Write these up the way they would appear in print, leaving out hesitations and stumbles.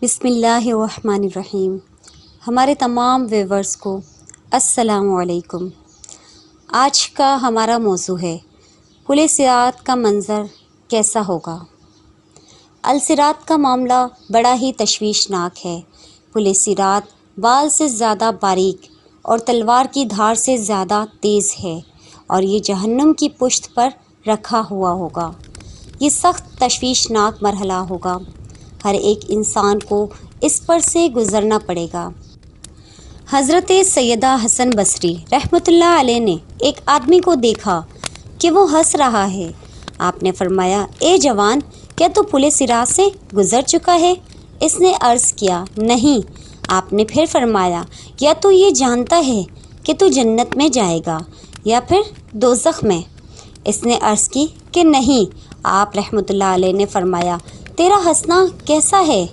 بسم اللہ الرحمن الرحیم۔ ہمارے تمام ویورز کو السلام علیکم۔ آج کا ہمارا موضوع ہے پل صراط کا منظر کیسا ہوگا۔ الصراط کا معاملہ بڑا ہی تشویشناک ہے۔ پل صراط بال سے زیادہ باریک اور تلوار کی دھار سے زیادہ تیز ہے اور یہ جہنم کی پشت پر رکھا ہوا ہوگا۔ یہ سخت تشویشناک مرحلہ ہوگا۔ ہر ایک انسان کو اس پر سے گزرنا پڑے گا۔ حضرت سیدہ حسن بصری رحمۃ اللہ علیہ نے ایک آدمی کو دیکھا کہ وہ ہنس رہا ہے۔ آپ نے فرمایا، اے جوان، کیا تو پل صراط سے گزر چکا ہے؟ اس نے عرض کیا، نہیں۔ آپ نے پھر فرمایا، یا تو یہ جانتا ہے کہ تو جنت میں جائے گا یا پھر دوزخ میں؟ اس نے عرض کی کہ نہیں۔ آپ رحمۃ اللہ علیہ نے فرمایا، تیرا ہنسنا کیسا ہے؟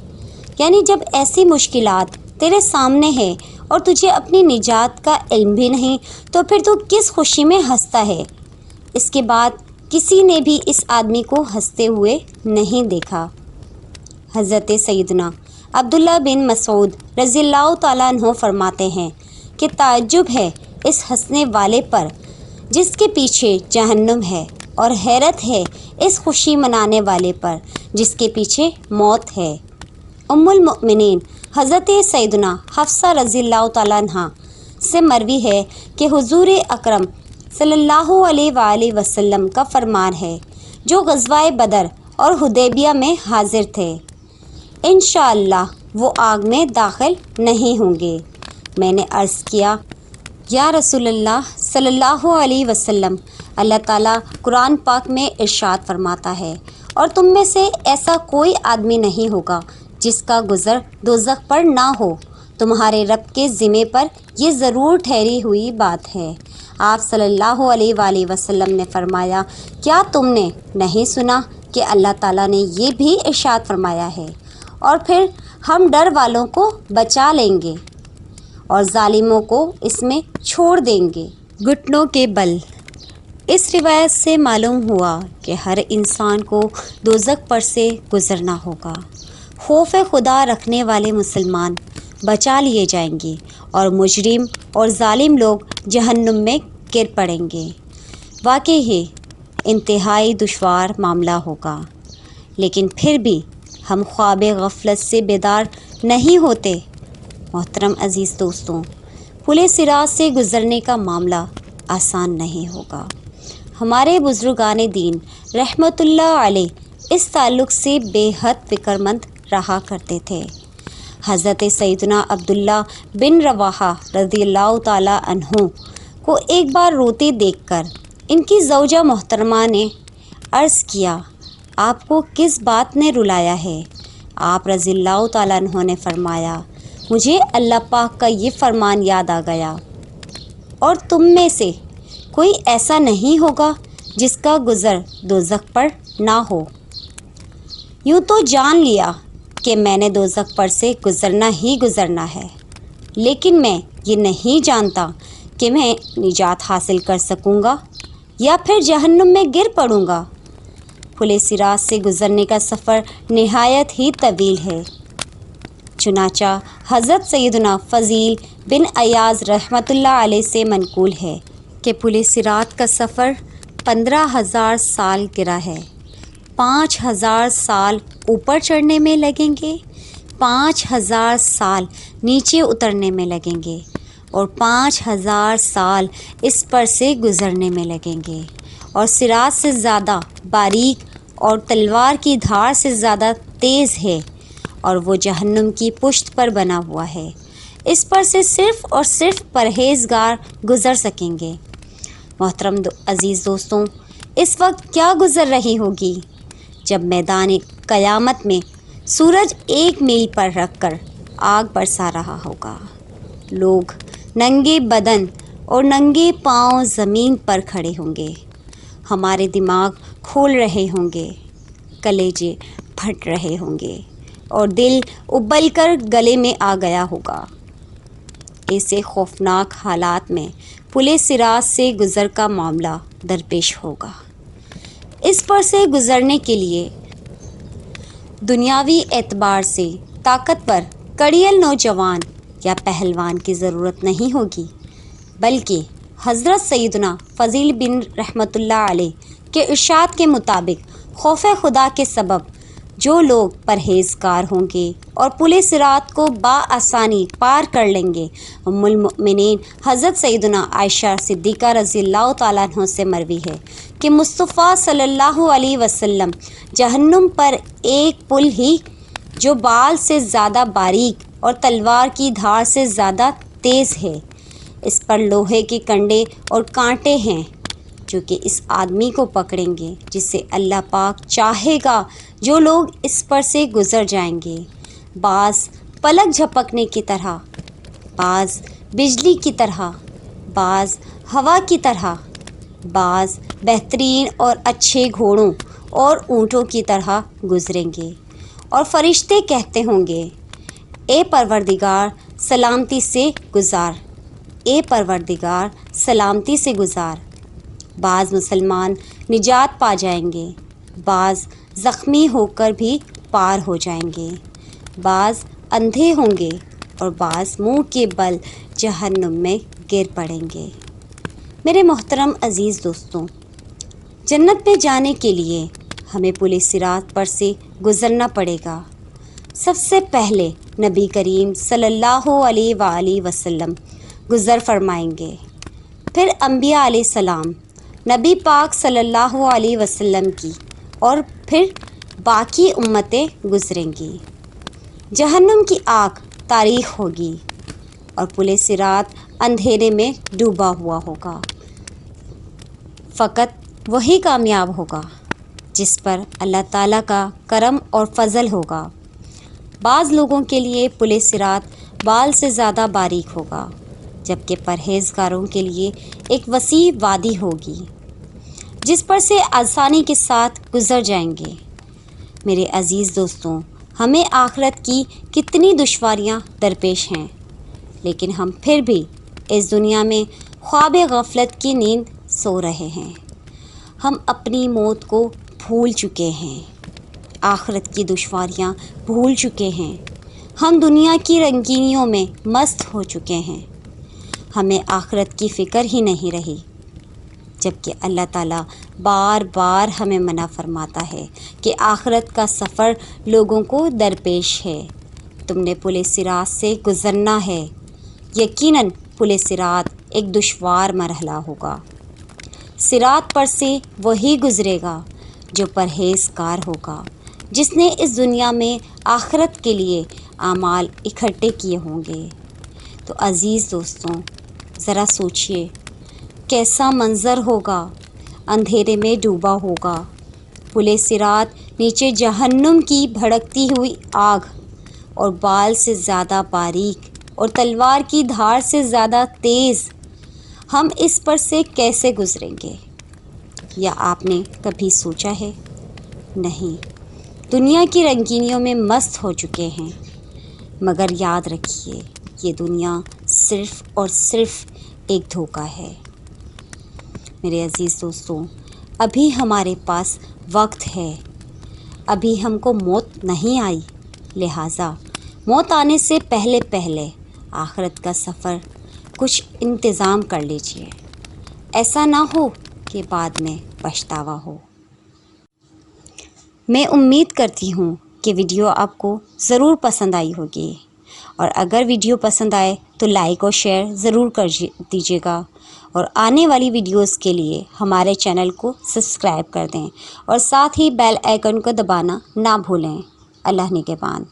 یعنی جب ایسی مشکلات تیرے سامنے ہے اور تجھے اپنی نجات کا علم بھی نہیں تو پھر تو کس خوشی میں ہنستا ہے؟ اس کے بعد کسی نے بھی اس آدمی کو ہنستے ہوئے نہیں دیکھا۔ حضرت سیدنا عبداللہ بن مسعود رضی اللہ تعالیٰ عنہ فرماتے ہیں کہ تعجب ہے اس ہنسنے والے پر جس کے پیچھے جہنم ہے، اور حیرت ہے اس خوشی منانے والے پر جس کے پیچھے موت ہے۔ ام المؤمنین حضرت سیدنا حفصہ رضی اللہ تعالیٰ عنہ سے مروی ہے کہ حضور اکرم صلی اللہ علیہ وآلہ وسلم کا فرمان ہے، جو غزوہ بدر اور حدیبیہ میں حاضر تھے، انشاءاللہ وہ آگ میں داخل نہیں ہوں گے۔ میں نے عرض کیا، یا رسول اللہ صلی اللہ علیہ وسلم، اللہ تعالیٰ قرآن پاک میں ارشاد فرماتا ہے، اور تم میں سے ایسا کوئی آدمی نہیں ہوگا جس کا گزر دوزخ پر نہ ہو۔ تمہارے رب کے ذمے پر یہ ضرور ٹھہری ہوئی بات ہے۔ آپ صلی اللہ علیہ وآلہ وسلم نے فرمایا، کیا تم نے نہیں سنا کہ اللہ تعالیٰ نے یہ بھی ارشاد فرمایا ہے، اور پھر ہم ڈر والوں کو بچا لیں گے اور ظالموں کو اس میں چھوڑ دیں گے گھٹنوں کے بل۔ اس روایت سے معلوم ہوا کہ ہر انسان کو دوزخ پر سے گزرنا ہوگا۔ خوف خدا رکھنے والے مسلمان بچا لیے جائیں گے اور مجرم اور ظالم لوگ جہنم میں گر پڑیں گے۔ واقعی انتہائی دشوار معاملہ ہوگا، لیکن پھر بھی ہم خواب غفلت سے بیدار نہیں ہوتے۔ محترم عزیز دوستوں، پل صراط سے گزرنے کا معاملہ آسان نہیں ہوگا۔ ہمارے بزرگان دین رحمۃ اللہ علیہ اس تعلق سے بے حد فکر مند رہا کرتے تھے۔ حضرت سیدنا عبداللہ بن رواحہ رضی اللہ تعالیٰ عنہ کو ایک بار روتے دیکھ کر ان کی زوجہ محترمہ نے عرض کیا، آپ کو کس بات نے رلایا ہے؟ آپ رضی اللہ تعالیٰ عنہ نے فرمایا، مجھے اللہ پاک کا یہ فرمان یاد آ گیا، اور تم میں سے کوئی ایسا نہیں ہوگا جس کا گزر دوزخ پر نہ ہو۔ یوں تو جان لیا کہ میں نے دوزخ پر سے گزرنا ہی گزرنا ہے، لیکن میں یہ نہیں جانتا کہ میں نجات حاصل کر سکوں گا یا پھر جہنم میں گر پڑوں گا۔ پل صراط سے گزرنے کا سفر نہایت ہی طویل ہے۔ چنانچہ حضرت سیدنا فضیل بن عیاض رحمۃ اللہ علیہ سے منقول ہے کہ پل صراط کا سفر 15,000 سال گرا ہے۔ 5,000 سال اوپر چڑھنے میں لگیں گے، 5,000 سال نیچے اترنے میں لگیں گے، اور 5,000 سال اس پر سے گزرنے میں لگیں گے، اور صراط سے زیادہ باریک اور تلوار کی دھار سے زیادہ تیز ہے، اور وہ جہنم کی پشت پر بنا ہوا ہے۔ اس پر سے صرف اور صرف پرہیزگار گزر سکیں گے۔ محترم عزیز دوستوں، اس وقت کیا گزر رہی ہوگی جب میدان قیامت میں سورج 1 میل پر رکھ کر آگ برسا رہا ہوگا۔ لوگ ننگے بدن اور ننگے پاؤں زمین پر کھڑے ہوں گے۔ ہمارے دماغ کھول رہے ہوں گے، کلیجے پھٹ رہے ہوں گے، اور دل ابل کر گلے میں آ گیا ہوگا۔ ایسے خوفناک حالات میں پل صراط سے گزر کا معاملہ درپیش ہوگا۔ اس پر سے گزرنے کے لیے دنیاوی اعتبار سے طاقتور کڑیل نوجوان یا پہلوان کی ضرورت نہیں ہوگی، بلکہ حضرت سیدنا فضیل بن رحمۃ اللہ علیہ کے ارشاد کے مطابق خوف خدا کے سبب جو لوگ پرہیزگار ہوں گے اور پل صراط کو بآسانی پار کر لیں گے۔ ام المؤمنین حضرت سیدنا عائشہ صدیقہ رضی اللہ تعالیٰ عنہ سے مروی ہے کہ مصطفیٰ صلی اللہ علیہ وسلم جہنم پر ایک پل ہی جو بال سے زیادہ باریک اور تلوار کی دھار سے زیادہ تیز ہے، اس پر لوہے کے کنڈے اور کانٹے ہیں جو کہ اس آدمی کو پکڑیں گے جسے اللہ پاک چاہے گا۔ جو لوگ اس پر سے گزر جائیں گے، بعض پلک جھپکنے کی طرح، بعض بجلی کی طرح، بعض ہوا کی طرح، بعض بہترین اور اچھے گھوڑوں اور اونٹوں کی طرح گزریں گے، اور فرشتے کہتے ہوں گے، اے پروردگار سلامتی سے گزار، اے پروردگار سلامتی سے گزار۔ بعض مسلمان نجات پا جائیں گے، بعض زخمی ہو کر بھی پار ہو جائیں گے، بعض اندھے ہوں گے اور بعض منہ کے بل جہنم میں گر پڑیں گے۔ میرے محترم عزیز دوستوں، جنت میں جانے کے لیے ہمیں پل صراط پر سے گزرنا پڑے گا۔ سب سے پہلے نبی کریم صلی اللہ علیہ وآلہ وسلم گزر فرمائیں گے، پھر انبیاء علیہ السلام، نبی پاک صلی اللہ علیہ وسلم کی، اور پھر باقی امتیں گزریں گی۔ جہنم کی آگ تاریک ہوگی اور پل صراط اندھیرے میں ڈوبا ہوا ہوگا۔ فقط وہی کامیاب ہوگا جس پر اللہ تعالیٰ کا کرم اور فضل ہوگا۔ بعض لوگوں کے لیے پل صراط بال سے زیادہ باریک ہوگا، جبکہ پرہیزگاروں کے لیے ایک وسیع وادی ہوگی جس پر سے آسانی کے ساتھ گزر جائیں گے۔ میرے عزیز دوستوں، ہمیں آخرت کی کتنی دشواریاں درپیش ہیں، لیکن ہم پھر بھی اس دنیا میں خواب غفلت کی نیند سو رہے ہیں۔ ہم اپنی موت کو بھول چکے ہیں، آخرت کی دشواریاں بھول چکے ہیں، ہم دنیا کی رنگینیوں میں مست ہو چکے ہیں، ہمیں آخرت کی فکر ہی نہیں رہی، جبکہ اللہ تعالیٰ بار بار ہمیں منع فرماتا ہے کہ آخرت کا سفر لوگوں کو درپیش ہے، تم نے پل صراط سے گزرنا ہے۔ یقیناً پل صراط ایک دشوار مرحلہ ہوگا۔ صراط پر سے وہی گزرے گا جو پرہیزگار ہوگا، جس نے اس دنیا میں آخرت کے لیے اعمال اکٹھے کیے ہوں گے۔ تو عزیز دوستوں، ذرا سوچئے کیسا منظر ہوگا، اندھیرے میں ڈوبا ہوگا پل صراط، نیچے جہنم کی بھڑکتی ہوئی آگ، اور بال سے زیادہ باریک اور تلوار کی دھار سے زیادہ تیز۔ ہم اس پر سے کیسے گزریں گے؟ یا آپ نے کبھی سوچا ہے؟ نہیں، دنیا کی رنگینیوں میں مست ہو چکے ہیں، مگر یاد رکھیے یہ دنیا صرف اور صرف ایک دھوکہ ہے۔ میرے عزیز دوستوں، ابھی ہمارے پاس وقت ہے، ابھی ہم کو موت نہیں آئی، لہٰذا موت آنے سے پہلے پہلے آخرت کا سفر کچھ انتظام کر لیجئے، ایسا نہ ہو کہ بعد میں پچھتاوا ہو۔ میں امید کرتی ہوں کہ ویڈیو آپ کو ضرور پسند آئی ہوگی، اور اگر ویڈیو پسند آئے تو لائک اور شیئر ضرور کر دیجیے گا، اور آنے والی ویڈیوز کے لیے ہمارے چینل کو سبسکرائب کر دیں اور ساتھ ہی بیل آئیکن کو دبانا نہ بھولیں۔ اللہ نگہبان۔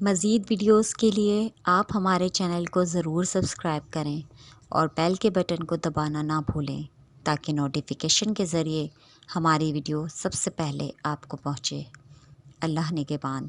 مزید ویڈیوز کے لیے آپ ہمارے چینل کو ضرور سبسکرائب کریں اور بیل کے بٹن کو دبانا نہ بھولیں تاکہ نوٹیفیکیشن کے ذریعے ہماری ویڈیو سب سے پہلے آپ کو پہنچے۔ اللہ نگہبان۔